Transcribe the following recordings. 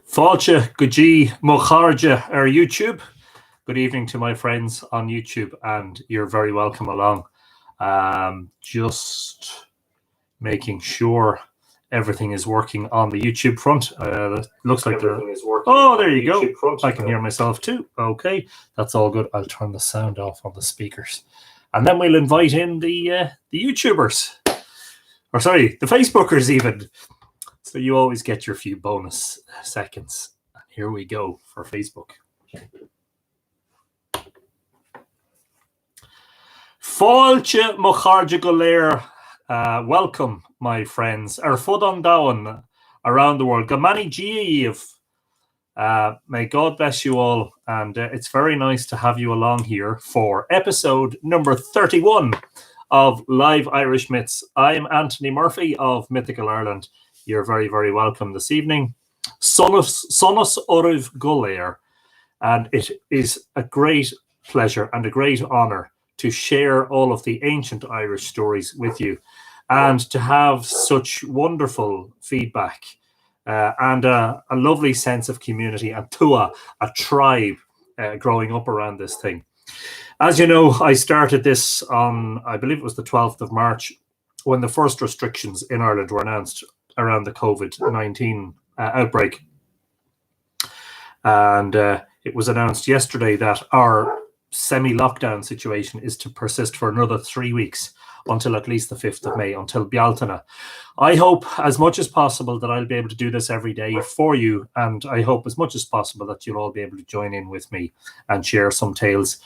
Fáilte Guji Mocharja our YouTube. Good evening to my friends on YouTube, and you're very welcome along. Just making sure everything is working on the YouTube front. Looks like everything is working. Oh, there you go. I can hear myself too. Okay, that's all good. I'll turn the sound off on the speakers, and then we'll invite in the YouTubers, or sorry, the Facebookers even. So you always get your few bonus seconds. And here we go for Facebook. Fáilte Mocharja go léir. Welcome, my friends. Ar fud an domhan around the world. Gamani Giayev. May God bless you all. And it's very nice to have you along here for episode number 31 of Live Irish Myths. I'm Anthony Murphy of Mythical Ireland. You're very, very welcome this evening. Sonus Oriv Guléir. And it is a great pleasure and a great honour to share all of the ancient Irish stories with you and to have such wonderful feedback and a lovely sense of community and tua, a tribe growing up around this thing. As you know, I started this on, I believe it was the 12th of March, when the first restrictions in Ireland were announced around the COVID-19 outbreak. And it was announced yesterday that our semi-lockdown situation is to persist for another 3 weeks until at least the 5th of May, until Bealtaine. I hope as much as possible that I'll be able to do this every day for you, and I hope as much as possible that you'll all be able to join in with me and share some tales,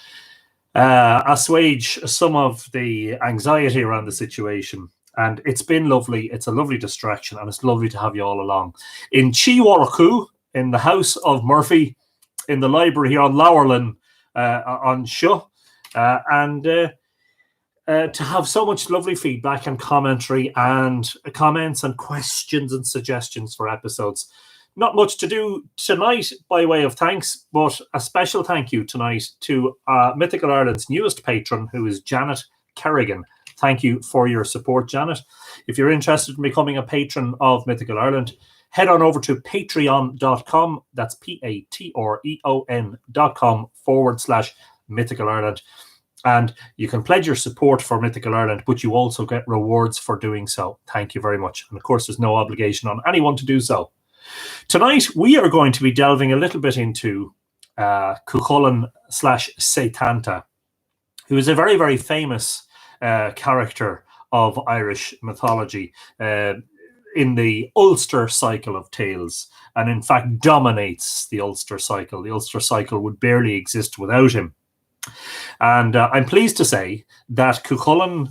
assuage some of the anxiety around the situation. And it's been lovely. It's a lovely distraction, and it's lovely to have you all along. In Chiwarku, in the house of Murphy, in the library here on Lowerlin, on Shu, and to have so much lovely feedback and commentary and comments and questions and suggestions for episodes. Not much to do tonight by way of thanks, but a special thank you tonight to Mythical Ireland's newest patron, who is Janet Kerrigan. Thank you for your support, Janet. If you're interested in becoming a patron of Mythical Ireland, head on over to patreon.com. That's patreon.com/Mythical Ireland. And you can pledge your support for Mythical Ireland, but you also get rewards for doing so. Thank you very much. And of course, there's no obligation on anyone to do so. Tonight, we are going to be delving a little bit into Cúchulainn/Sétanta, who is a very, very famous character of Irish mythology in the Ulster cycle of tales, and in fact dominates the Ulster cycle. The Ulster cycle would barely exist without him. And I'm pleased to say that Cúchulainn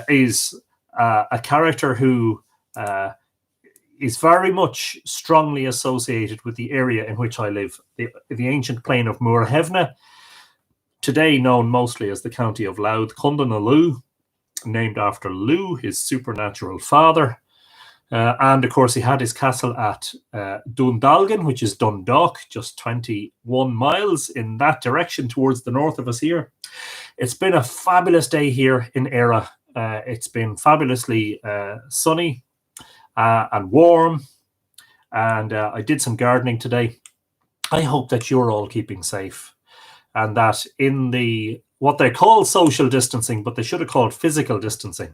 is a character who is very much strongly associated with the area in which I live, the ancient plain of Muirhevna, today known mostly as the county of Louth, Cundanalu, named after Lugh, his supernatural father. And of course, he had his castle at Dundalgan, which is Dundalk, just 21 miles in that direction towards the north of us here. It's been a fabulous day here in Éire. It's been fabulously sunny and warm. And I did some gardening today. I hope that you're all keeping safe, and that in the what they call social distancing, but they should have called physical distancing,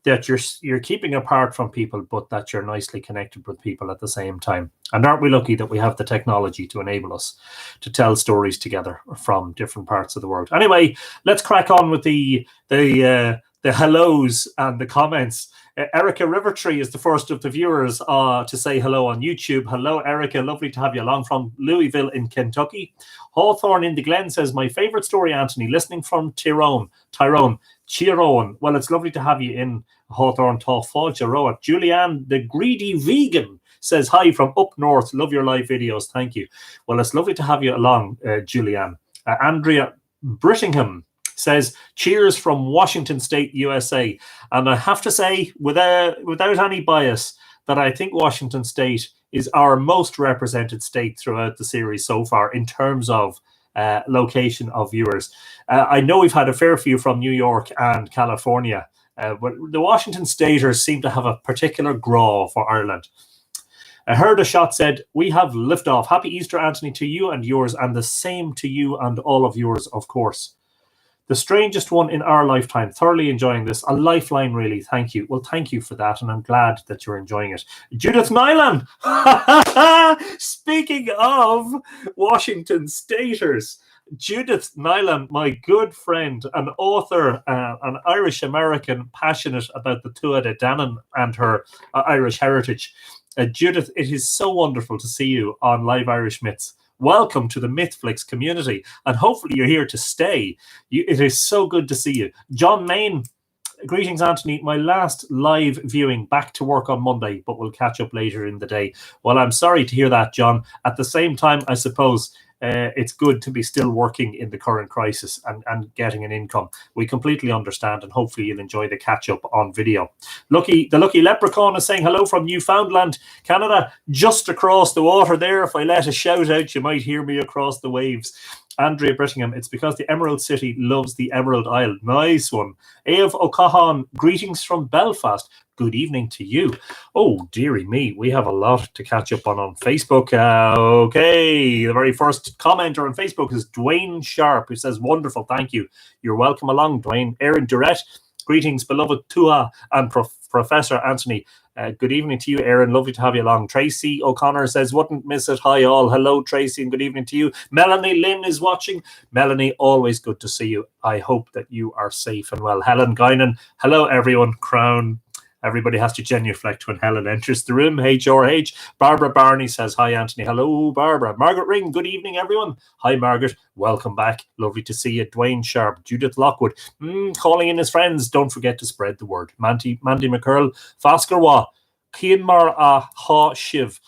that you're keeping apart from people, but that you're nicely connected with people at the same time. And aren't we lucky that we have the technology to enable us to tell stories together from different parts of the world? Anyway, let's crack on with the hellos and the comments. Erica Rivertree is the first of the viewers to say hello on YouTube. Hello, Erica. Lovely to have you along from Louisville in Kentucky. Hawthorne in the Glen says, my favorite story, Anthony, listening from Tyrone. Well, it's lovely to have you in Hawthorne. Fáilte. Julianne, the greedy vegan, says, hi from up north. Love your live videos. Thank you. Well, it's lovely to have you along, Julianne. Andrea Brittingham says, cheers from Washington State, USA. And I have to say, without any bias, that I think Washington State is our most represented state throughout the series so far in terms of location of viewers. I know we've had a fair few from New York and California But the Washington Staters seem to have a particular graw for Ireland. I heard a shot said, "We have liftoff. Happy Easter, Anthony, to you and yours, and the same to you and all of yours, of course. The strangest one in our lifetime. Thoroughly enjoying this. A lifeline, really. Thank you." Well, thank you for that, and I'm glad that you're enjoying it. Judith Nyland! Speaking of Washington Staters, Judith Nyland, my good friend, an author, an Irish-American, passionate about the Tuatha De Danann and her Irish heritage. Judith, it is so wonderful to see you on Live Irish Myths. Welcome to the Mythflix community, and hopefully you're here to stay. It is so good to see you. John Main, greetings, Anthony. My last live viewing, back to work on Monday, but we'll catch up later in the day. Well, I'm sorry to hear that, John. At the same time, I suppose it's good to be still working in the current crisis and getting an income. We completely understand, and hopefully you'll enjoy the catch-up on video. The Lucky Leprechaun is saying hello from Newfoundland, Canada, just across the water there. If I let a shout out, you might hear me across the waves. Andrea Brittingham, it's because the Emerald City loves the Emerald Isle. Nice one. Aoife O'Cahan, greetings from Belfast. Good evening to you. Oh, dearie me, we have a lot to catch up on Facebook. Okay, the very first commenter on Facebook is Dwayne Sharp, who says, wonderful, thank you. You're welcome along, Dwayne. Aaron Durrett, greetings, beloved Tua and Professor Anthony. Good evening to you, Aaron. Lovely to have you along. Tracy O'Connor says, wouldn't miss it. Hi, all. Hello, Tracy, and good evening to you. Melanie Lynn is watching. Melanie, always good to see you. I hope that you are safe and well. Helen Guinan, hello, everyone. Crown. Everybody has to genuflect when Helen enters the room. HRH. Barbara Barney says, hi, Anthony. Hello, Barbara. Margaret Ring, good evening, everyone. Hi, Margaret. Welcome back. Lovely to see you. Dwayne Sharp. Judith Lockwood. Calling in his friends. Don't forget to spread the word. Mandy McCurl. Faskerwa. Kianmar Ha Shiv.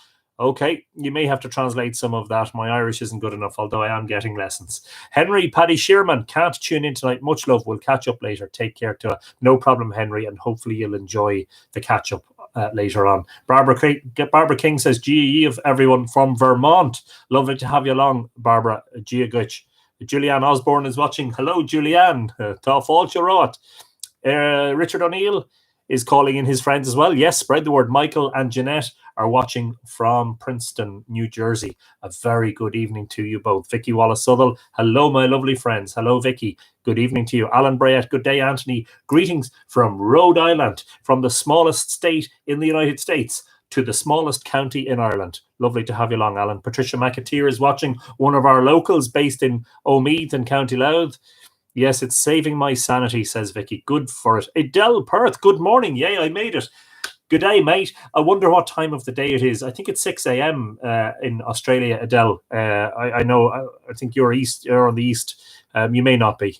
Okay, you may have to translate some of that. My Irish isn't good enough, although I am getting lessons. Henry Paddy Shearman, can't tune in tonight. Much love. We'll catch up later. Take care to her. No problem, Henry, and hopefully you'll enjoy the catch up later on. Barbara King says, GE of everyone from Vermont. Lovely to have you along, Barbara. Giaguch. Julianne Osborne is watching. Hello, Julianne. Richard O'Neill is calling in his friends as well. Yes, spread the word. Michael and Jeanette are watching from Princeton, New Jersey. A very good evening to you both. Vicky Wallace-Southall, hello, my lovely friends. Hello, Vicky. Good evening to you. Alan Bryant, good day, Anthony. Greetings from Rhode Island, from the smallest state in the United States to the smallest county in Ireland. Lovely to have you along, Alan. Patricia McAteer is watching, one of our locals based in Omeath in County Louth. Yes, it's saving my sanity, says Vicky. Good for it. Adele Perth, good morning. Yay, I made it. Good day, mate. I wonder what time of the day it is. I think it's 6 a.m. In Australia, Adele. I know, I think you're on the east. You may not be.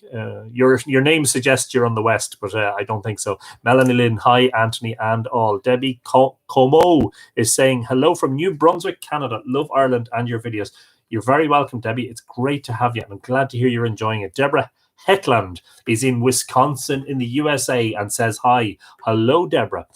Your name suggests you're on the west, but I don't think so. Melanie Lynn, hi, Anthony and all. Debbie Como is saying, hello from New Brunswick, Canada. Love Ireland and your videos. You're very welcome, Debbie. It's great to have you, and I'm glad to hear you're enjoying it. Deborah Hetland is in Wisconsin in the USA and says hi. Hello, Deborah.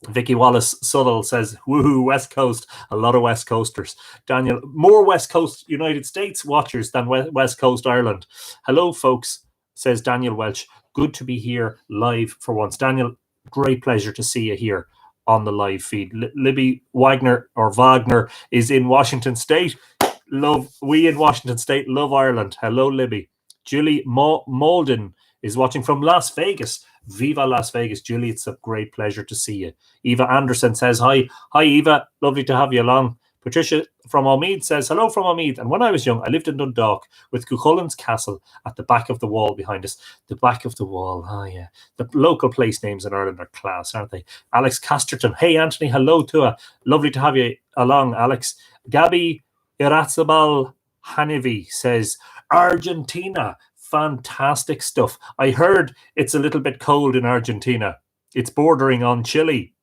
Vicky Wallace-Southall says, woohoo, West Coast. A lot of West Coasters. Daniel, more West Coast United States watchers than West Coast Ireland. Hello, folks, says Daniel Welch. Good to be here live for once. Daniel, great pleasure to see you here on the live feed. Libby Wagner is in Washington State. We in Washington State love Ireland. Hello, Libby. Julie Malden is watching from Las Vegas. Viva Las Vegas, Julie. It's a great pleasure to see you. Eva Anderson says hi. Hi, Eva. Lovely to have you along. Patricia from Omeath says, hello from Omeath. And when I was young, I lived in Dundalk with Cuchulainn's Castle at the back of the wall behind us. The back of the wall. Oh, yeah. The local place names in Ireland are class, aren't they? Alex Casterton. Hey, Anthony. Hello to her. Lovely to have you along, Alex. Gabby Irazabal Hanivi says, Argentina. Fantastic stuff. I heard it's a little bit cold in Argentina. It's bordering on Chile.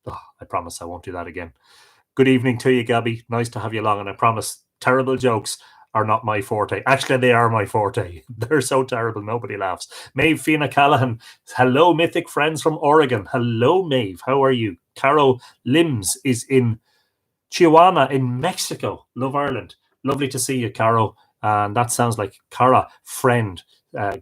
Oh, I promise I won't do that again. Good evening to you, Gabby. Nice to have you along. And I promise terrible jokes are not my forte. Actually, they are my forte. They're so terrible, nobody laughs. Maeve Fiona Callahan. Hello, mythic friends from Oregon. Hello, Maeve. How are you? Caro Lims is in Chihuahua in Mexico. Love Ireland. Lovely to see you, Caro. And that sounds like Cara, friend.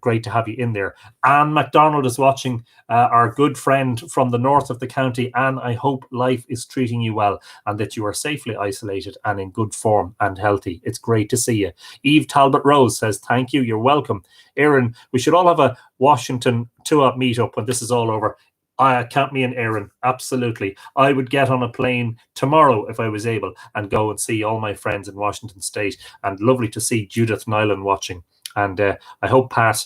Great to have you in there. Anne MacDonald is watching, our good friend from the north of the county. Anne, I hope life is treating you well and that you are safely isolated and in good form and healthy. It's great to see you. Eve Talbot Rose says, thank you, you're welcome. Aaron, we should all have a Washington two-up meetup when this is all over. Count me in, Aaron. Absolutely. I would get on a plane tomorrow if I was able and go and see all my friends in Washington State. And lovely to see Judith Nyland watching. And I hope Pat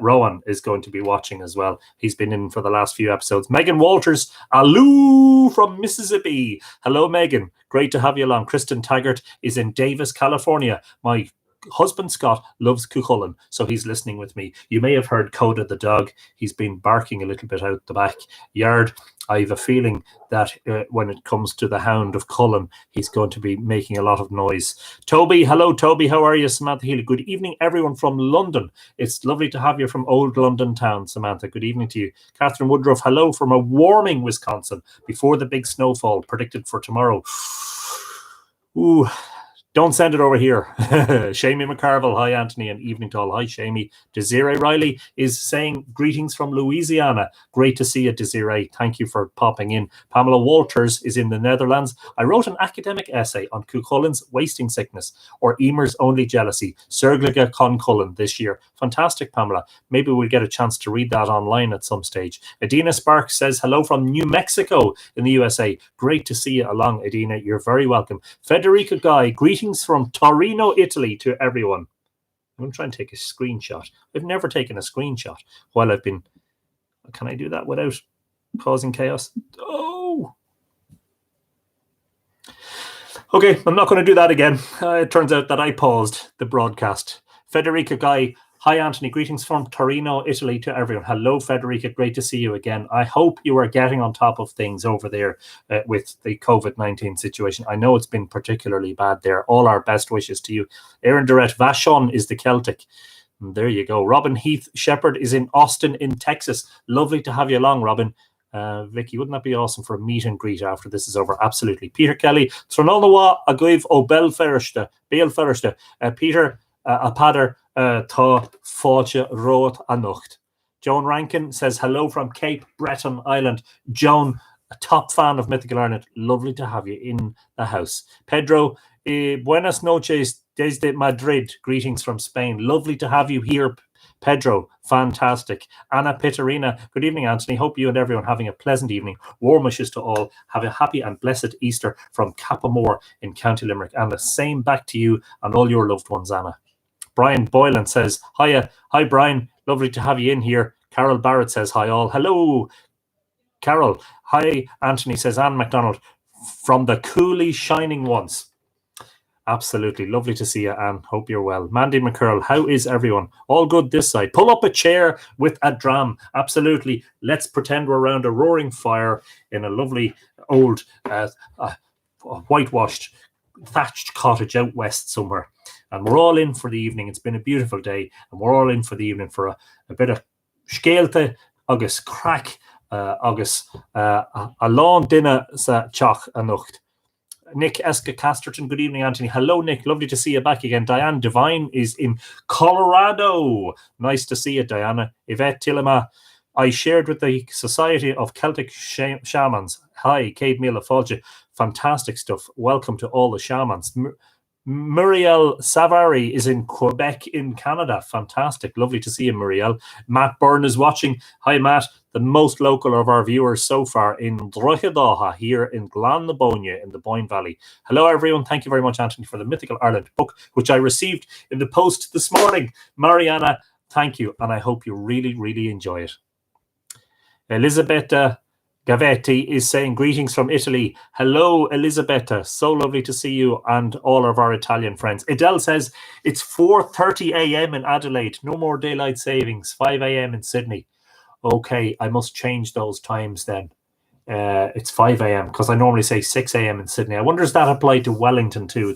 Rowan is going to be watching as well. He's been in for the last few episodes. Megan Walters, aloo from Mississippi. Hello, Megan. Great to have you along. Kristen Taggart is in Davis, California. My husband Scott loves Cúchulainn, so he's listening with me. You may have heard Coda the dog. He's been barking a little bit out the backyard. I have a feeling that when it comes to the Hound of Cullen, he's going to be making a lot of noise. Toby, hello Toby, how are you? Samantha Healy, good evening everyone from London. It's lovely to have you from old London town, Samantha. Good evening to you. Catherine Woodruff, hello from a warming Wisconsin before the big snowfall predicted for tomorrow. Ooh, don't send it over here. Shamie McCarville, hi Anthony, and evening to all. Hi Shamie. Desiree Riley is saying greetings from Louisiana. Great to see you, Desiree. Thank you for popping in. Pamela Walters is in the Netherlands. I wrote an academic essay on Cuchulainn's wasting sickness or Emer's only jealousy, Surgliga con Cullen this year. Fantastic, Pamela. Maybe we'll get a chance to read that online at some stage. Adina Sparks says hello from New Mexico in the USA. Great to see you along, Adina. You're very welcome. Federica Guy, greetings from Torino, Italy to everyone. I'm going to try and take a screenshot. I've never taken a screenshot while I've been... Can I do that without causing chaos? Oh! Okay, I'm not going to do that again. It turns out that I paused the broadcast. Federica Guy, hi Anthony, greetings from Torino, Italy to everyone. Hello Federica, great to see you again. I hope you are getting on top of things over there with the COVID-19 situation. I know it's been particularly bad there. All our best wishes to you. Aaron Durrett, Vashon is the Celtic. And there you go. Robin Heath Shepherd is in Austin in Texas. Lovely to have you along, Robin. Vicky, wouldn't that be awesome for a meet and greet after this is over? Absolutely. Peter Kelly, Tronolnawa, Aguiv, O Bel Ferriste, Peter, a pader, tá fáte roth a nocht. Joan Rankin says hello from Cape Breton Island. Joan, a top fan of Mythical Ireland. Lovely to have you in the house. Pedro, buenas noches desde Madrid. Greetings from Spain. Lovely to have you here, Pedro. Fantastic. Anna Pitarina, good evening, Anthony. Hope you and everyone having a pleasant evening. Warm wishes to all. Have a happy and blessed Easter from Cappamore in County Limerick. And the same back to you and all your loved ones, Anna. Brian Boylan says, hiya. Hi, Brian. Lovely to have you in here. Carol Barrett says, hi, all. Hello, Carol. Hi, Anthony, says Anne MacDonald from the Cooley Shining Ones. Absolutely. Lovely to see you, Anne. Hope you're well. Mandy McCurl, how is everyone? All good this side. Pull up a chair with a dram. Absolutely. Let's pretend we're around a roaring fire in a lovely old whitewashed thatched cottage out west somewhere. And we're all in for the evening. It's been a beautiful day, and we're all in for the evening for a bit of scéalta agus crack agus a long dinner sa teach a nocht. Nick Eska Casterton, good evening, Anthony. Hello, Nick. Lovely to see you back again. Diane Devine is in Colorado. Nice to see you, Diana. Yvette Tillema, I shared with the Society of Celtic Shamans. Hi, Cade Mila Folge. Fantastic stuff. Welcome to all the shamans. Muriel Savary is in Quebec in Canada. Fantastic. Lovely to see you, Muriel. Matt Byrne is watching. Hi, Matt. The most local of our viewers so far in Drogheda here in Glannabonia in the Boyne Valley. Hello, everyone. Thank you very much, Anthony, for the Mythical Ireland book, which I received in the post this morning. Mariana, thank you, and I hope you really, really enjoy it. Elisabetta Gavetti is saying greetings from Italy. Hello, Elisabetta. So lovely to see you and all of our Italian friends. Adele says it's 4:30 a.m. in Adelaide. No more daylight savings. 5 a.m. in Sydney. Okay, I must change those times then. It's 5 a.m. because I normally say 6 a.m. in Sydney. I wonder does that apply to Wellington too?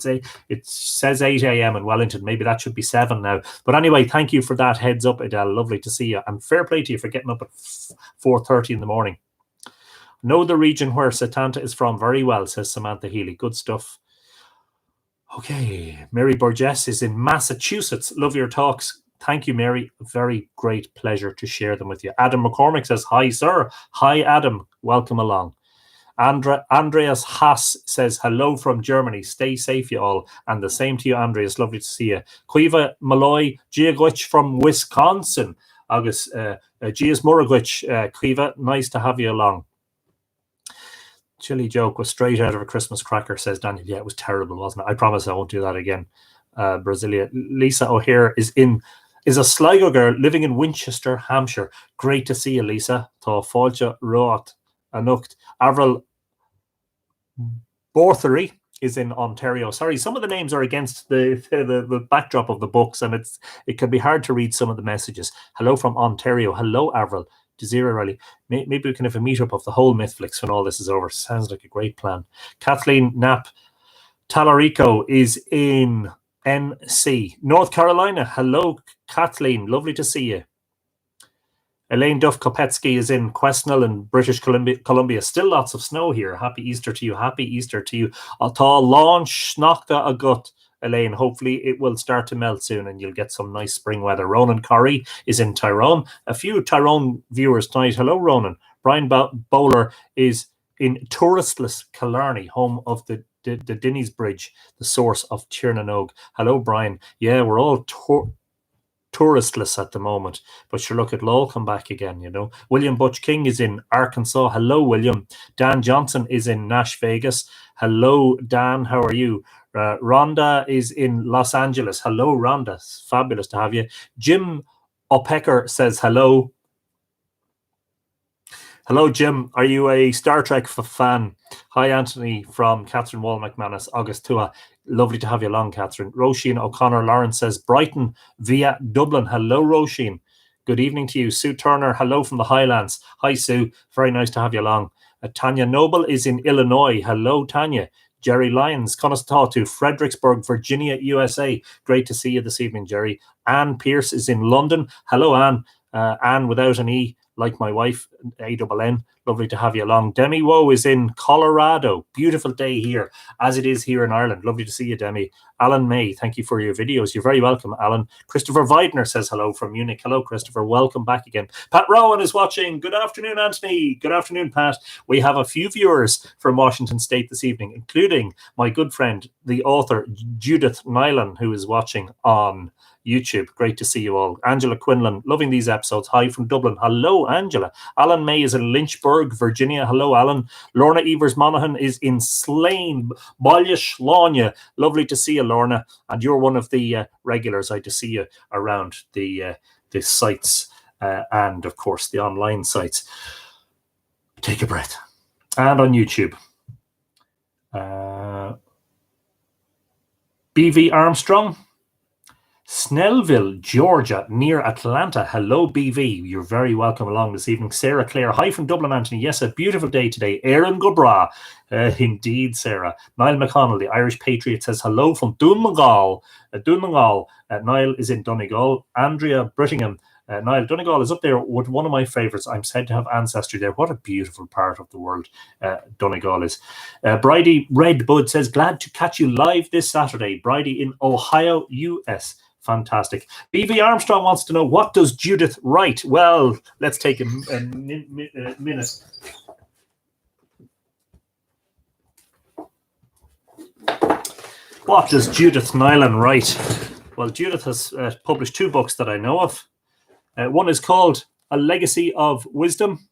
It says 8 a.m. in Wellington. Maybe that should be 7 now. But anyway, thank you for that heads up, Adele. Lovely to see you. And fair play to you for getting up at 4:30 in the morning. Know the region where Sétanta is from very well, says Samantha Healy. Good stuff. Okay, Mary Burgess is in Massachusetts. Love your talks. Thank you, Mary. Very great pleasure to share them with you. Adam McCormick says, hi, sir. Hi, Adam. Welcome along. Andreas Haas says, hello from Germany. Stay safe, you all. And the same to you, Andreas. Lovely to see you. Cuiva Malloy Giagwich from Wisconsin. August Gias Muragwich, Cuiva. Nice to have you along. Chili joke was straight out of a Christmas cracker, says Daniel. Yeah, it was terrible, wasn't it? I promise I won't do that again. Brasilia. Lisa O'Hare is a Sligo girl living in Winchester, Hampshire. Great to see you, Lisa. Tá fáilte roat anucht. Avril Borthery is in Ontario. Sorry, some of the names are against the backdrop of the books, and it can be hard to read some of the messages. Hello from Ontario. Hello, Avril. Desira Riley. Maybe we can have a meetup of the whole Mythflix when all this is over. Sounds like a great plan. Kathleen Knapp Talarico is in NC, North Carolina. Hello, Kathleen. Lovely to see you. Elaine Duff Kopetsky is in Quesnel in British Columbia. Still lots of snow here. Happy Easter to you. Happy Easter to you. Atá launch snachta a gut, Elaine. Hopefully it will start to melt soon and you'll get some nice spring weather. Ronan Corrie is in Tyrone. A few Tyrone viewers tonight. Hello, Ronan. Brian Bowler is in touristless Killarney, home of the Dinnie's Bridge, the source of Tiernanog. Hello, Brian. Yeah, we're all touristless at the moment, but sure, look, it'll all come back again, you know. William Butch King is in Arkansas. Hello, William. Dan Johnson is in Nash Vegas. Hello, Dan. How are you? Rhonda is in Los Angeles. Hello, Rhonda. It's fabulous to have you. Jim O'Pecker says hello. Hello, Jim. Are you a Star Trek fan? Hi, Anthony from Catherine Wall McManus, August Tua. Lovely to have you along, Catherine. Roisin O'Connor Lawrence says Brighton via Dublin. Hello, Roisin. Good evening to you. Sue Turner, hello from the Highlands. Hi, Sue. Very nice to have you along. Tanya Noble is in Illinois. Hello, Tanya. Jerry Lyons, Conostatu, Fredericksburg, Virginia, USA. Great to see you this evening, Jerry. Anne Pierce is in London. Hello, Anne. Anne without an E, like my wife, A-double-N. Lovely to have you along. Demi Woe is in Colorado. Beautiful day here, as it is here in Ireland. Lovely to see you, Demi. Alan May, thank you for your videos. You're very welcome, Alan. Christopher Weidner says hello from Munich. Hello, Christopher. Welcome back again. Pat Rowan is watching. Good afternoon, Anthony. Good afternoon, Pat. We have a few viewers from Washington State this evening, including my good friend, the author Judith Nylan, who is watching on YouTube. Great to see you all. Angela Quinlan, loving these episodes. Hi from Dublin. Hello, Angela. Alan May is in Lynchburg, Virginia. Hello, Alan. Lorna Evers Monaghan is in Slane, Ballish, Lanya. Lovely to see you, Lorna. And you're one of the regulars. I to see you around the sites and, of course, the online sites. Take a breath. And on YouTube. BV Armstrong. Snellville, Georgia, near Atlanta. Hello, BV. You're very welcome along this evening. Sarah Clare. Hi from Dublin, Anthony. Yes, a beautiful day today. Aaron Gobra. Indeed, Sarah. Niall McConnell, the Irish Patriot, says hello from Donegal. Niall is in Donegal. Andrea Brittingham. Niall, Donegal is up there with one of my favourites. I'm said to have ancestry there. What a beautiful part of the world Donegal is. Bridie Redbud says, glad to catch you live this Saturday. Bridie in Ohio, US. Fantastic. BV Armstrong wants to know, what does Judith write? Well, let's take a minute. What does Judith Nylan write? Well, Judith has published two books that I know of. One is called A Legacy of Wisdom,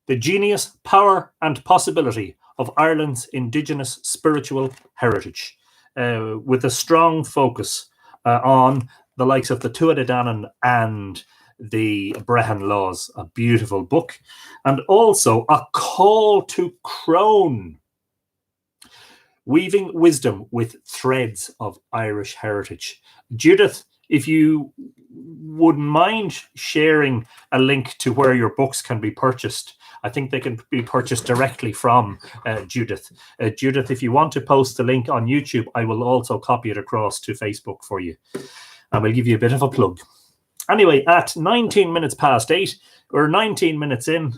The Genius, Power and Possibility of Ireland's Indigenous Spiritual Heritage, with a strong focus on the likes of the Tuatha Dé Danann and the Brehon Laws. A beautiful book. And also A Call to Crone, Weaving Wisdom with Threads of Irish Heritage. Judith, if you wouldn't mind sharing a link to where your books can be purchased. I think they can be purchased directly from Judith. Judith, if you want to post the link on YouTube, I will also copy it across to Facebook for you. And we'll give you a bit of a plug. Anyway, at 19 minutes past 8, we're 19 minutes in.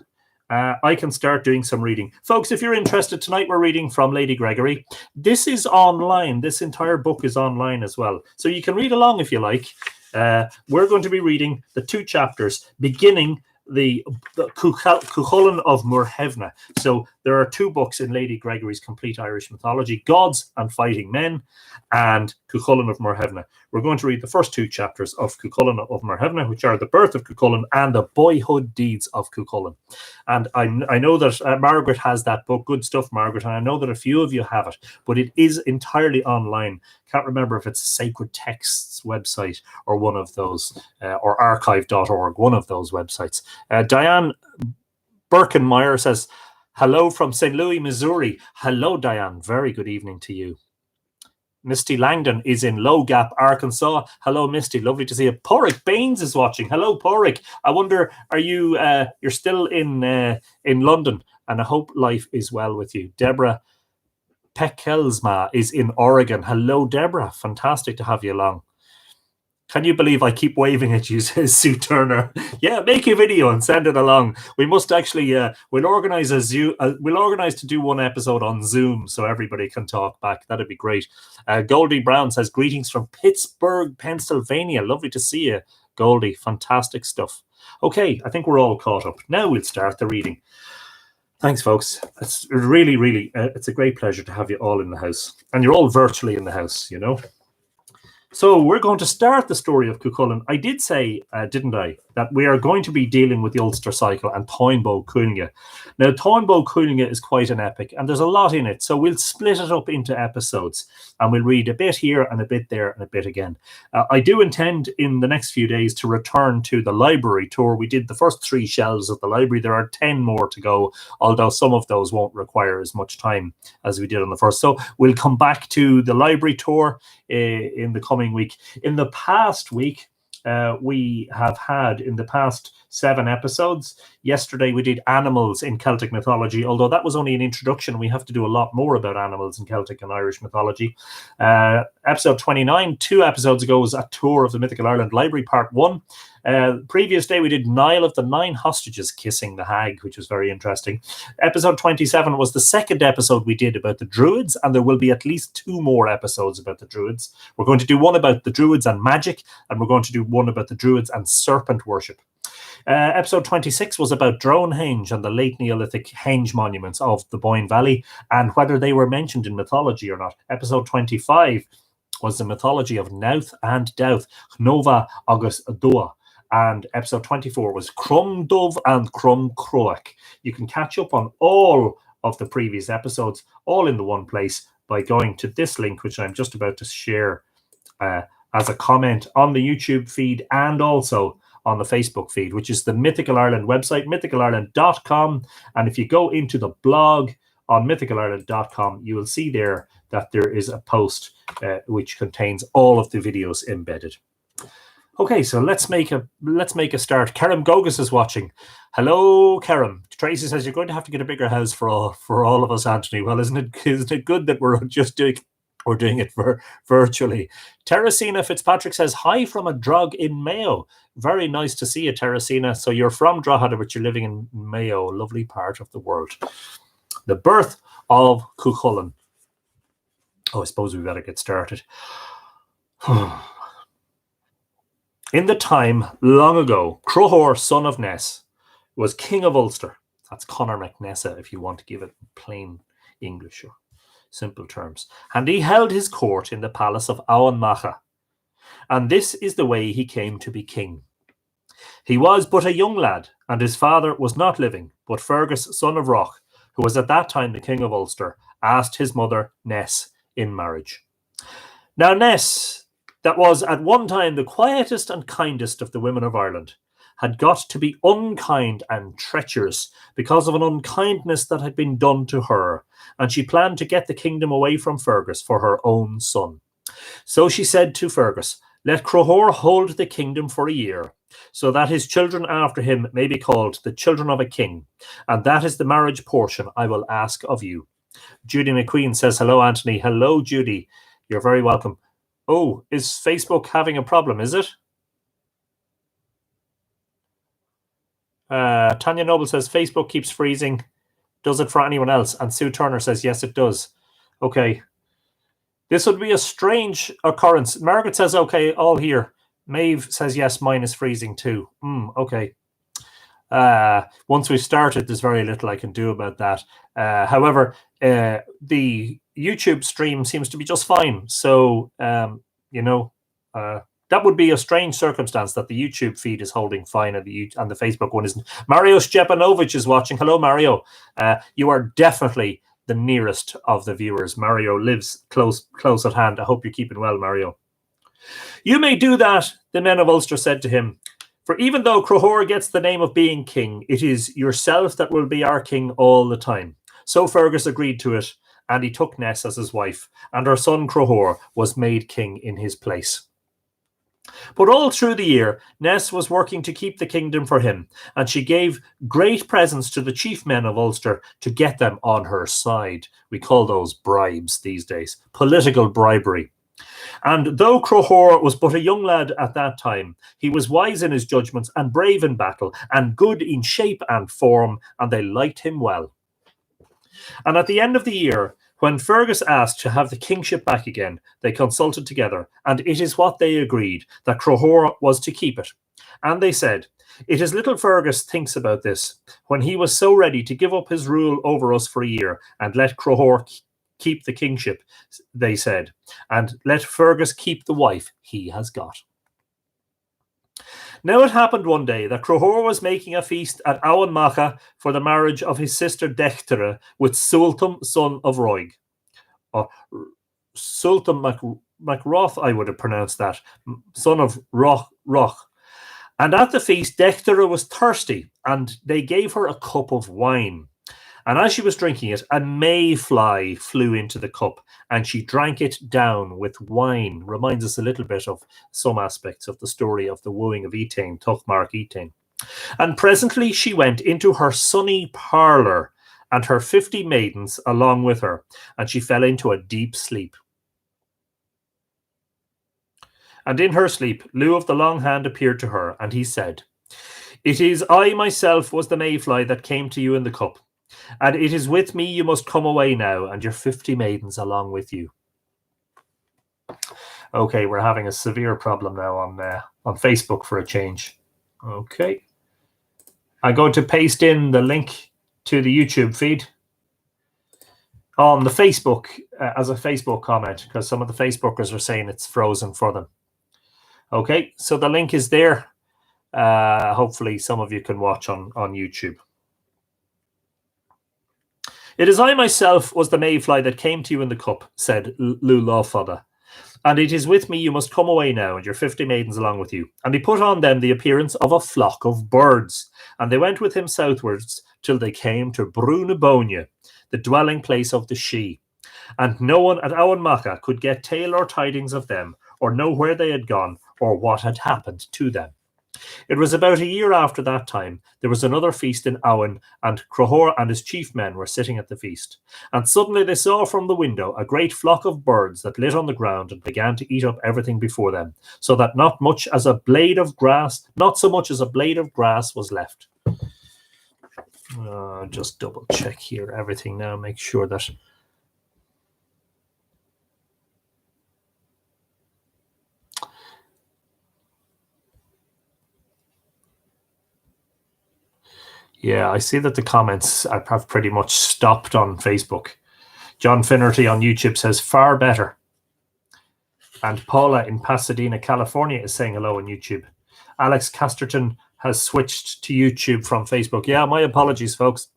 I can start doing some reading. Folks, if you're interested, tonight we're reading from Lady Gregory. This is online. This entire book is online as well. So you can read along if you like. We're going to be reading the 2 chapters, beginning the Cúchulainn of Muirthemne. So there are 2 books in Lady Gregory's Complete Irish Mythology, Gods and Fighting Men, and Cúchulainn of Muirthemne. We're going to read the first 2 chapters of Cúchulainn of Muirthemne, which are the birth of Cúchulainn and the boyhood deeds of Cúchulainn. And I know that Margaret has that book. Good stuff, Margaret. And I know that a few of you have it, but it is entirely online. Can't remember if it's Sacred Texts website or one of those, or archive.org, one of those websites. Diane Birkenmeyer says, hello from St. Louis, Missouri. Hello, Diane. Very good evening to you. Misty Langdon is in Low Gap, Arkansas. Hello, Misty. Lovely to see you. Porrick Baines is watching. Hello, Porrick. I wonder, are you you're still in London? And I hope life is well with you. Deborah Pekelsma is in Oregon. Hello, Deborah. Fantastic to have you along. Can you believe I keep waving at you, says Sue Turner. Yeah, make a video and send it along. We must actually, we'll organize to do one episode on Zoom so everybody can talk back. That'd be great. Goldie Brown says, greetings from Pittsburgh, Pennsylvania. Lovely to see you, Goldie. Fantastic stuff. Okay, I think we're all caught up. Now we'll start the reading. Thanks, folks. It's really, it's a great pleasure to have you all in the house. And you're all virtually in the house, you know. So we're going to start the story of Cúchulainn. I did say, didn't I, that we are going to be dealing with the Ulster cycle and Táin Cúilge. Now, Táin Cúilge is quite an epic, and there's a lot in it. So we'll split it up into episodes, and we'll read a bit here and a bit there and a bit again. I do intend in the next few days to return to the library tour. We did the first 3 shelves of the library. There are 10 more to go, although some of those won't require as much time as we did on the first. So we'll come back to the library tour in the coming week. In the past week, we have had, in the past 7 episodes, yesterday we did animals in Celtic mythology, although that was only an introduction. We have to do a lot more about animals in Celtic and Irish mythology. Episode 29, 2 episodes ago, was a tour of the Mythical Ireland Library, part 1. Previous day we did Niall of the 9 Hostages kissing the hag, which was very interesting. Episode 27 was the second episode we did about the Druids, and there will be at least 2 more episodes about the Druids. We're going to do one about the Druids and magic, and we're going to do one about the Druids and serpent worship. Episode 26 was about Dronehenge and the late Neolithic henge monuments of the Boyne Valley and whether they were mentioned in mythology or not. Episode 25 was the mythology of Nouth and Douth, Nova agus Dua. And episode 24 was Crum Dove and Crum Croach. You can catch up on all of the previous episodes, all in the one place, by going to this link, which I'm just about to share as a comment on the YouTube feed and also on the Facebook feed, which is the Mythical Ireland website, mythicalireland.com. And if you go into the blog on mythicalireland.com, you will see there that there is a post which contains all of the videos embedded. Okay, so let's make a start. Kerem Gogus is watching. Hello, Kerem. Tracy says you're going to have to get a bigger house for all of us, Anthony. Well, isn't it good that we're doing it virtually? Teresina Fitzpatrick says, hi from a drug in Mayo. Very nice to see you, Teresina. So you're from Drogheda, but you're living in Mayo, a lovely part of the world. The birth of Cúchulainn. Oh, I suppose we better get started. In the time long ago, Cruthor, son of Ness, was king of Ulster. That's Conor MacNessa, if you want to give it plain English or simple terms. And he held his court in the palace of Owen Macha. And this is the way he came to be king. He was but a young lad, and his father was not living, but Fergus, son of Roch, who was at that time the king of Ulster, asked his mother, Ness, in marriage. Now Ness, that was at one time the quietest and kindest of the women of Ireland, had got to be unkind and treacherous because of an unkindness that had been done to her, and she planned to get the kingdom away from Fergus for her own son. So she said to Fergus, let Cruthor hold the kingdom for a year, so that his children after him may be called the children of a king, and that is the marriage portion I will ask of you. Judy McQueen says, hello, Anthony. Hello, Judy. You're very welcome. Oh, is Facebook having a problem, is it? Tanya Noble says Facebook keeps freezing. Does it for anyone else? And Sue Turner says yes, it does. Okay. This would be a strange occurrence. Margaret says okay, all here. Maeve says yes, mine is freezing too. Okay. Once we've started, there's very little I can do about that. However, the YouTube stream seems to be just fine. So, that would be a strange circumstance that the YouTube feed is holding fine and the Facebook one isn't. Mario Stepanovic is watching. Hello, Mario. You are definitely the nearest of the viewers. Mario lives close at hand. I hope you're keeping well, Mario. You may do that, the men of Ulster said to him. For even though Crohor gets the name of being king, it is yourself that will be our king all the time. So Fergus agreed to it, and he took Ness as his wife, and her son Crohor was made king in his place. But all through the year, Ness was working to keep the kingdom for him, and she gave great presents to the chief men of Ulster to get them on her side. We call those bribes these days, political bribery. And though Crohor was but a young lad at that time, he was wise in his judgments and brave in battle and good in shape and form, and they liked him well. And at the end of the year, when Fergus asked to have the kingship back again, they consulted together, and it is what they agreed, that Crohor was to keep it. And they said, it is little Fergus thinks about this, when he was so ready to give up his rule over us for a year, and let Crohor keep the kingship, they said, and let Fergus keep the wife he has got. Now it happened one day that Crohor was making a feast at Owen Macha for the marriage of his sister Dechtere with Sultan, son of Roig. Or Sultan MacRoth, I would have pronounced that, son of Roch. And at the feast, Dechtere was thirsty, and they gave her a cup of wine. And as she was drinking it, a mayfly flew into the cup, and she drank it down with wine. Reminds us a little bit of some aspects of the story of the wooing of Etain, Tuchmark Etain. And presently she went into her sunny parlour, and her 50 maidens along with her, and she fell into a deep sleep. And in her sleep, Lew of the Long Hand appeared to her, and he said, it is I myself was the mayfly that came to you in the cup. And it is with me you must come away now, and your 50 maidens along with you. Okay, we're having a severe problem now on Facebook for a change. Okay. I'm going to paste in the link to the YouTube feed on the Facebook as a Facebook comment, because some of the Facebookers are saying it's frozen for them. Okay, so the link is there. Hopefully some of you can watch on YouTube. It is I myself was the mayfly that came to you in the cup, said Lew Lawfodda. And it is with me you must come away now, and your 50 maidens along with you. And he put on them the appearance of a flock of birds. And they went with him southwards till they came to Brunebonia, the dwelling place of the Sidhe. And no one at Owen Macha could get tale or tidings of them, or know where they had gone, or what had happened to them. It was about a year after that time, there was another feast in Owen, and Crohor and his chief men were sitting at the feast. And suddenly they saw from the window a great flock of birds that lit on the ground and began to eat up everything before them, so that not so much as a blade of grass was left. Just double check here everything now, make sure that... Yeah, I see that the comments have pretty much stopped on Facebook. John Finnerty on YouTube says, far better. And Paula in Pasadena, California is saying hello on YouTube. Alex Casterton has switched to YouTube from Facebook. Yeah, my apologies, folks.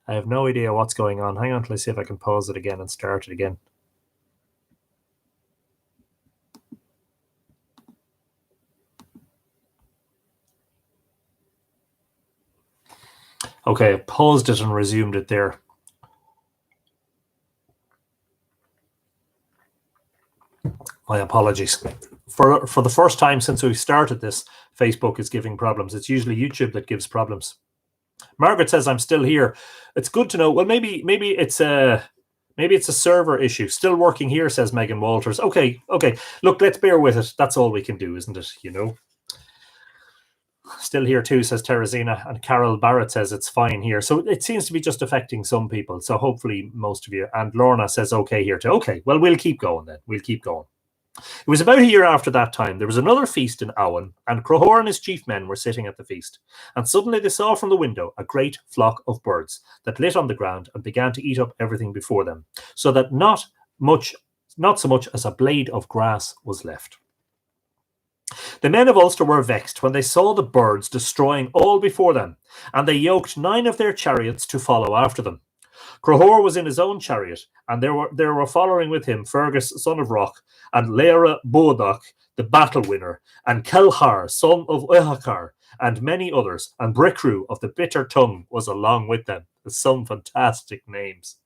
I have no idea what's going on. Hang on till I see if I can pause it again and start it again. Okay, I paused it and resumed it there. My apologies. For the first time since we started this, Facebook is giving problems. It's usually YouTube that gives problems. Margaret says I'm still here. It's good to know. Well, maybe it's a server issue. Still working here, says Megan Walters. Okay. Look, let's bear with it. That's all we can do, isn't it? You know. Still here too, says Teresina, and Carol Barrett says it's fine here. So it seems to be just affecting some people. So hopefully most of you. And Lorna says okay here too. Okay, well, we'll keep going then. We'll keep going. It was about a year after that time. There was another feast in Owen, and Crohor and his chief men were sitting at the feast. And suddenly they saw from the window a great flock of birds that lit on the ground and began to eat up everything before them, so that not so much as a blade of grass was left. The men of Ulster were vexed when they saw the birds destroying all before them, and they yoked 9 of their chariots to follow after them. Crohor was in his own chariot, and there were following with him Fergus, son of Roch, and Lera Bodach, the battle winner, and Kelhar, son of Ehakar, and many others, and Bricrew of the bitter tongue was along with them. Some fantastic names.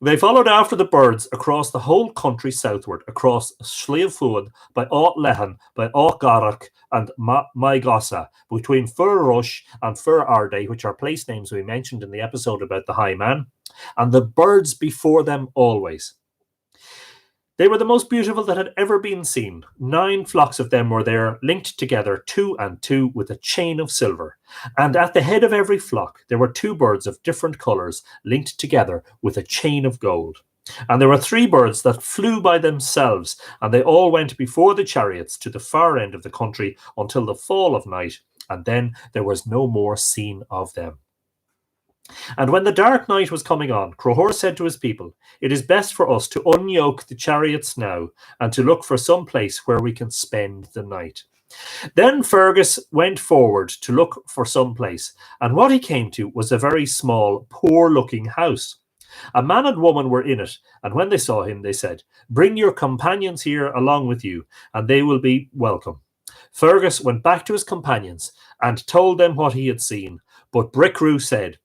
They followed after the birds across the whole country southward, across Sliabh Fuad, by Aut Lehan, by Aut Garach, and Maigossa, between Fur Rush and Fur Arde, which are place names we mentioned in the episode about the High Man, and the birds before them always. They were the most beautiful that had ever been seen. 9 flocks of them were there, linked together 2 and 2 with a chain of silver. And at the head of every flock there were 2 birds of different colours, linked together with a chain of gold. And there were 3 birds that flew by themselves, and they all went before the chariots to the far end of the country until the fall of night, and then there was no more seen of them. And when the dark night was coming on, Crohor said to his people, "It is best for us to unyoke the chariots now, and to look for some place where we can spend the night." Then Fergus went forward to look for some place, and what he came to was a very small, poor-looking house. A man and woman were in it, and when they saw him, they said, "Bring your companions here along with you, and they will be welcome." Fergus went back to his companions and told them what he had seen, but Bricrew said,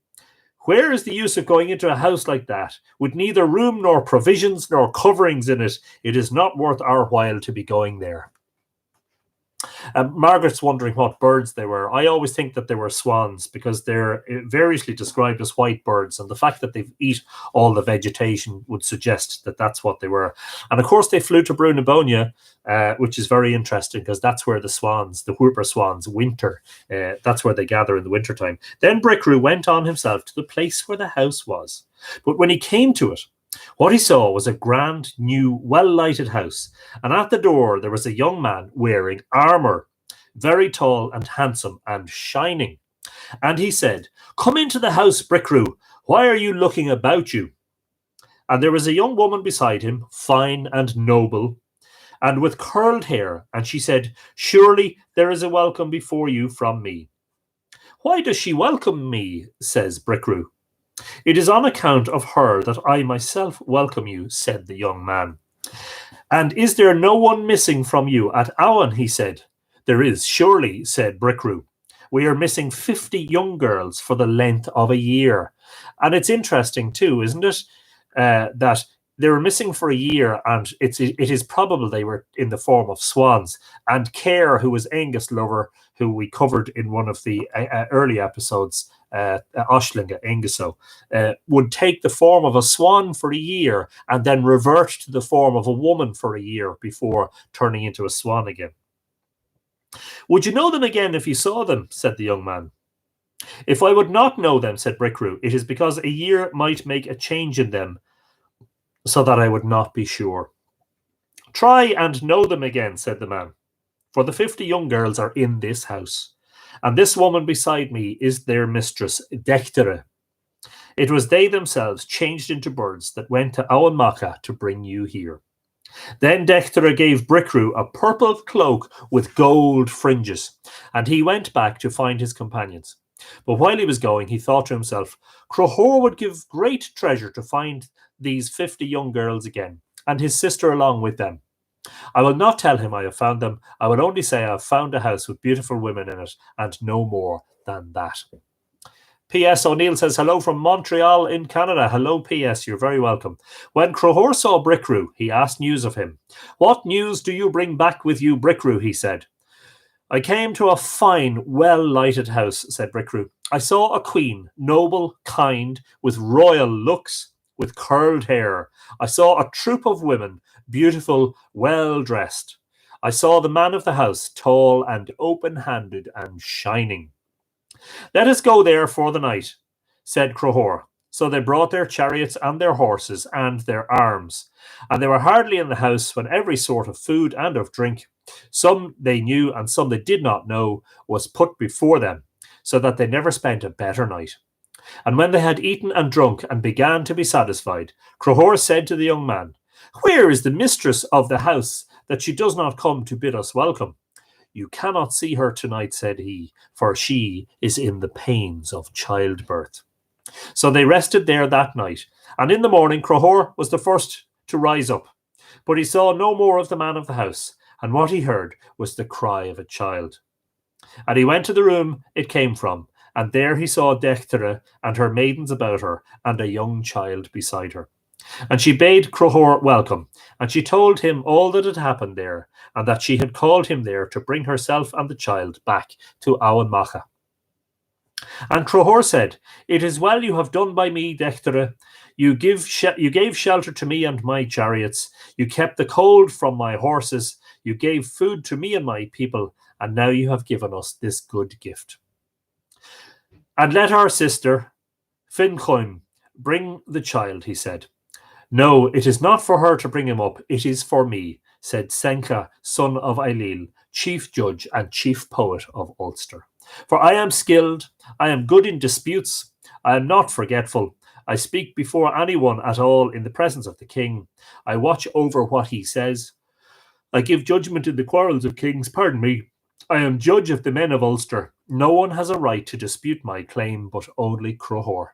"Where is the use of going into a house like that, with neither room nor provisions nor coverings in it? It is not worth our while to be going there." Margaret's wondering what birds they were. I always think that they were swans because they're variously described as white birds, and the fact that they eat all the vegetation would suggest that that's what they were. And of course they flew to Brunabonia, which is very interesting because that's where the swans, the whooper swans, winter. That's where they gather in the wintertime. Then Bricrew went on himself to the place where the house was. But when he came to it, what he saw was a grand, new, well-lighted house, and at the door there was a young man wearing armour, very tall and handsome and shining. And he said, "Come into the house, Bricrew. Why are you looking about you?" And there was a young woman beside him, fine and noble, and with curled hair, and she said, "Surely there is a welcome before you from me." "Why does she welcome me?" says Bricrew. "It is on account of her that I myself welcome you," said the young man. "And is there no one missing from you at Owen?" he said. "There is, surely," said Bricrew. "We are missing 50 young girls for the length of a year." And it's interesting too, isn't it, that they were missing for a year, and it is probable they were in the form of swans. And Care, who was Angus' lover, who we covered in one of the early episodes, Ashlinga, Anguso, would take the form of a swan for a year and then revert to the form of a woman for a year before turning into a swan again. "Would you know them again if you saw them?" said the young man. "If I would not know them," said Bricrew, "it is because a year might make a change in them, so that I would not be sure." "Try and know them again," said the man, "for the 50 young girls are in this house, and this woman beside me is their mistress, Dechtere. It was they themselves changed into birds that went to Owen Macha to bring you here." Then Dechtere gave Bricrew a purple cloak with gold fringes, and he went back to find his companions. But while he was going, he thought to himself, "Crohor would give great treasure to find these 50 young girls again, and his sister along with them. I will not tell him I have found them. I will only say I have found a house with beautiful women in it, and no more than that." P.S. O'Neill says, "Hello from Montreal in Canada." Hello, P.S. You're very welcome. When Crohor saw Bricrew, he asked news of him. "What news do you bring back with you, Bricrew?" he said. "I came to a fine, well-lighted house," said Bricrew. "I saw a queen, noble, kind, with royal looks, with curled hair. I saw a troop of women, beautiful, well-dressed. I saw the man of the house, tall and open-handed and shining. Let us go there for the night, said Crohor. So they brought their chariots and their horses and their arms. And they were hardly in the house when every sort of food and of drink, some they knew and some they did not know, was put before them, so that they never spent a better night. And when they had eaten and drunk and began to be satisfied, Crohor said to the young man, Where is the mistress of the house, that she does not come to bid us welcome? You cannot see her tonight, said he, for she is in the pains of childbirth. So they rested there that night, and in the morning Crohor was the first to rise up. But he saw no more of the man of the house, and what he heard was the cry of a child. And he went to the room it came from, and there he saw Dechtere and her maidens about her, and a young child beside her. And she bade Crohor welcome, and she told him all that had happened there, and that she had called him there to bring herself and the child back to Awan Macha. And Crohor said, It is well you have done by me, Dechtere. You gave shelter to me and my chariots. You kept the cold from my horses. You gave food to me and my people, and now you have given us this good gift. And let our sister, Finchoim, bring the child, he said. No, it is not for her to bring him up, it is for me, said Senka, son of Ailil, chief judge and chief poet of Ulster. For I am skilled, I am good in disputes, I am not forgetful, I speak before anyone at all in the presence of the king, I watch over what he says, I give judgment in the quarrels of kings, pardon me, I am judge of the men of Ulster, no one has a right to dispute my claim but only Crohor.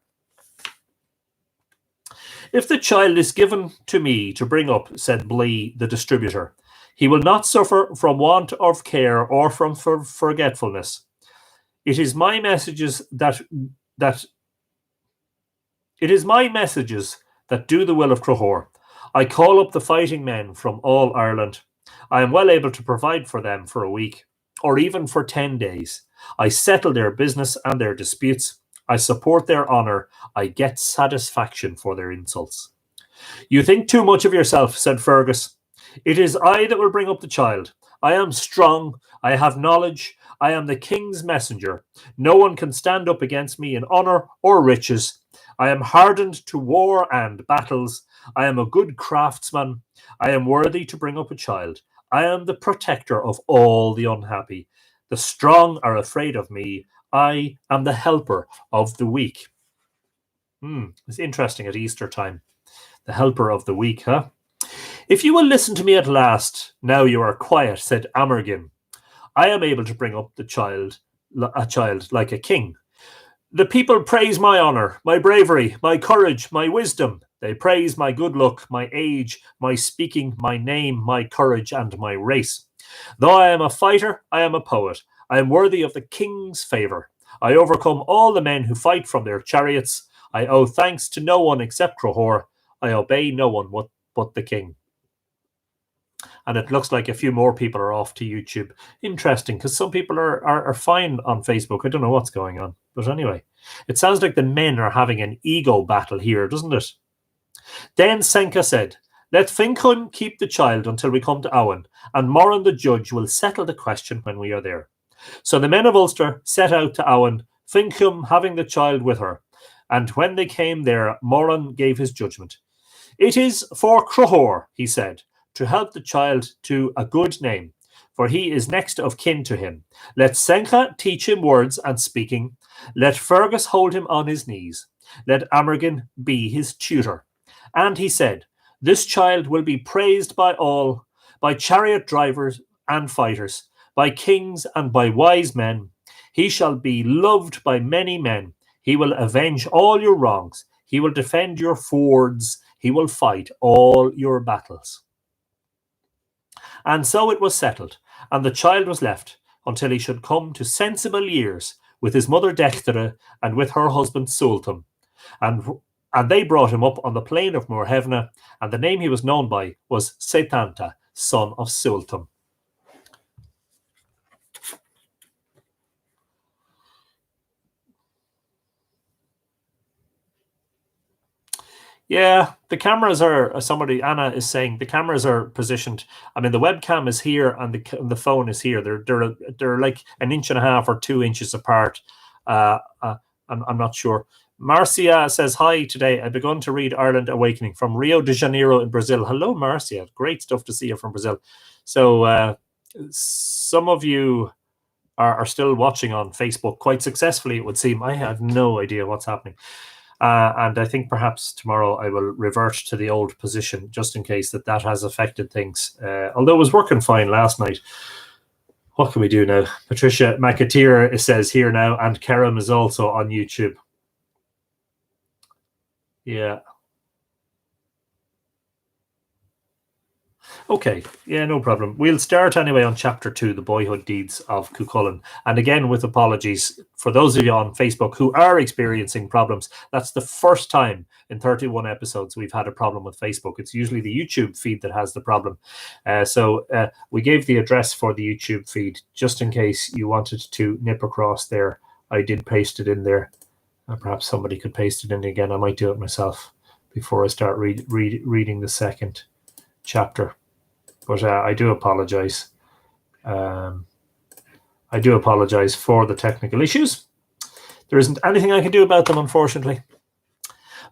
If the child is given to me to bring up, said Blee, the distributor, he will not suffer from want of care or from forgetfulness. It is my messages that do the will of Crohor. I call up the fighting men from all Ireland. I am well able to provide for them for a week, or even for 10 days. I settle their business and their disputes. I support their honour. I get satisfaction for their insults. You think too much of yourself, said Fergus. It is I that will bring up the child. I am strong. I have knowledge. I am the king's messenger. No one can stand up against me in honour or riches. I am hardened to war and battles. I am a good craftsman. I am worthy to bring up a child. I am the protector of all the unhappy. The strong are afraid of me. I am the helper of the weak. It's interesting at Easter time. The helper of the weak, huh? If you will listen to me at last, now you are quiet, said Amergin. I am able to bring up a child like a king. The people praise my honour, my bravery, my courage, my wisdom. They praise my good luck, my age, my speaking, my name, my courage, and my race. Though I am a fighter, I am a poet. I am worthy of the king's favour. I overcome all the men who fight from their chariots. I owe thanks to no one except Crohor. I obey no one but the king. And it looks like a few more people are off to YouTube. Interesting, because some people are fine on Facebook. I don't know what's going on. But anyway, it sounds like the men are having an ego battle here, doesn't it? Then Senka said, Let Finchoim keep the child until we come to Awan, and Moran the judge will settle the question when we are there. So the men of Ulster set out to Awan, Finchoim having the child with her. And when they came there, Moran gave his judgment. It is for Crohor, he said, to help the child to a good name, for he is next of kin to him. Let Senka teach him words and speaking. Let Fergus hold him on his knees. Let Amergin be his tutor. And he said, This child will be praised by all, by chariot drivers and fighters, by kings and by wise men. He shall be loved by many men. He will avenge all your wrongs. He will defend your fords. He will fight all your battles. And so it was settled, and the child was left until he should come to sensible years with his mother Dechtere and with her husband Sultan. And they brought him up on the plain of Morhevna, and the name he was known by was Sétanta, son of Sultan. Yeah, the cameras are. Somebody Anna is saying the cameras are positioned. I mean, the webcam is here and the phone is here. They're like an inch and a half or 2 inches apart. Uh, I'm not sure. Marcia says hi today. I've begun to read Ireland Awakening from Rio de Janeiro in Brazil. Hello, Marcia. Great stuff to see you from Brazil. So some of you are still watching on Facebook quite successfully, it would seem. I have no idea what's happening. And I think perhaps tomorrow I will revert to the old position just in case that has affected things. Although it was working fine last night. What can we do now? Patricia McAteer says here now, and Kerem is also on YouTube. Yeah. Okay, yeah, no problem. We'll start anyway on chapter 2, the boyhood deeds of Cúchulainn. And again, with apologies for those of you on Facebook who are experiencing problems. That's the first time in 31 episodes we've had a problem with Facebook. It's usually the YouTube feed that has the problem. So we gave the address for the YouTube feed just in case you wanted to nip across there. I did paste it in there. Perhaps somebody could paste it in again. I might do it myself before I start reading the second chapter. But I do apologize. I do apologize for the technical issues. There isn't anything I can do about them, unfortunately.